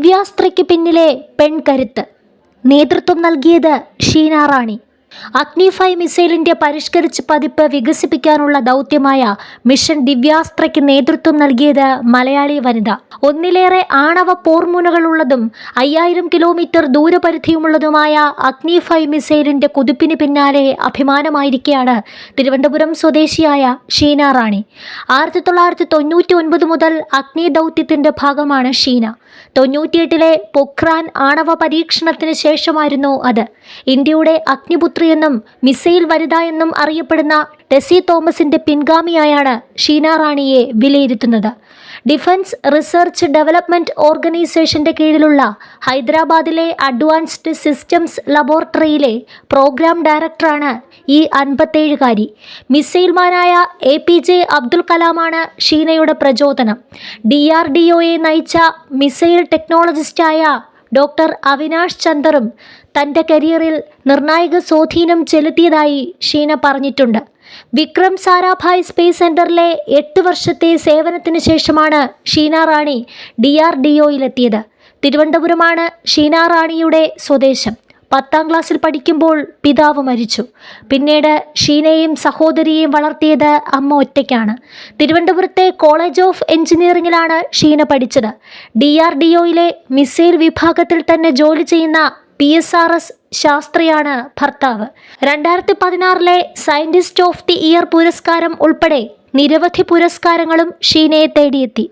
ദിവ്യാസ്ത്രയ്ക്ക് പിന്നിലെ പെൺകരുത്ത്. നേതൃത്വം നൽകിയത് ഷീന റാണി. അഗ്നി-5 മിസൈലിന്റെ പരിഷ്കരിച്ച പതിപ്പ് വികസിപ്പിക്കാനുള്ള ദൗത്യമായ മിഷൻ ദിവ്യാസ്ത്രയ്ക്ക് നേതൃത്വം നൽകിയത് മലയാളി വനിത. ഒന്നിലേറെ ആണവ പോർമുനകളുള്ളതും 5000 കിലോമീറ്റർ ദൂരപരിധിയുമുള്ളതുമായ അഗ്നി-5 മിസൈലിന്റെ കുതിപ്പിന് പിന്നാലെ അഭിമാനമായിരിക്കെയാണ് തിരുവനന്തപുരം സ്വദേശിയായ ഷീന റാണി. 1999 മുതൽ അഗ്നി ദൗത്യത്തിന്റെ ഭാഗമാണ് ഷീന. 98-ലെ പൊഖ്രാൻ ആണവ പരീക്ഷണത്തിന് ശേഷമായിരുന്നു അത്. ഇന്ത്യയുടെ അഗ്നിപുത്രി എന്നും മിസൈൽ വനിത എന്നും അറിയപ്പെടുന്ന ടെസി തോമസിന്റെ പിൻഗാമിയായാണ് ഷീന റാണിയെ വിലയിരുത്തുന്നത്. ഡിഫൻസ് റിസർച്ച് ഡെവലപ്മെന്റ് ഓർഗനൈസേഷന്റെ കീഴിലുള്ള ഹൈദരാബാദിലെ അഡ്വാൻസ്ഡ് സിസ്റ്റംസ് ലബോറട്ടറിയിലെ പ്രോഗ്രാം ഡയറക്ടറാണ് ഈ 57-കാരി. മിസൈൽ മാനായ APJ അബ്ദുൽ കലാമാണ് ഷീനയുടെ പ്രചോദനം. DRDOയെ നയിച്ച മിസൈൽ ടെക്നോളജിസ്റ്റായ ഡോക്ടർ അവിനാഷ് ചന്ദറും തൻ്റെ കരിയറിൽ നിർണായക സ്വാധീനം ചെലുത്തിയതായി ഷീന പറഞ്ഞിട്ടുണ്ട്. വിക്രം സാരാഭായ് സ്പേസ് സെന്ററിലെ 8 വർഷത്തെ സേവനത്തിന് ശേഷമാണ് ഷീന റാണി DRDOയിലെത്തിയത്. തിരുവനന്തപുരമാണ് ഷീന റാണിയുടെ സ്വദേശം. 10ാം ക്ലാസ്സിൽ പഠിക്കുമ്പോൾ പിതാവ് മരിച്ചു. പിന്നീട് ഷീനയെയും സഹോദരിയെയും വളർത്തിയത് അമ്മ ഒറ്റയ്ക്കാണ്. തിരുവനന്തപുരത്തെ കോളേജ് ഓഫ് എഞ്ചിനീയറിംഗിലാണ് ഷീന പഠിച്ചത്. DRDOയിലെ മിസൈൽ വിഭാഗത്തിൽ തന്നെ ജോലി ചെയ്യുന്ന PSRS ശാസ്ത്രിയാണ് ഭർത്താവ്. 2016-ലെ സയന്റിസ്റ്റ് ഓഫ് ദി ഇയർ പുരസ്കാരം ഉൾപ്പെടെ നിരവധി പുരസ്കാരങ്ങളും ഷീനയെ തേടിയെത്തി.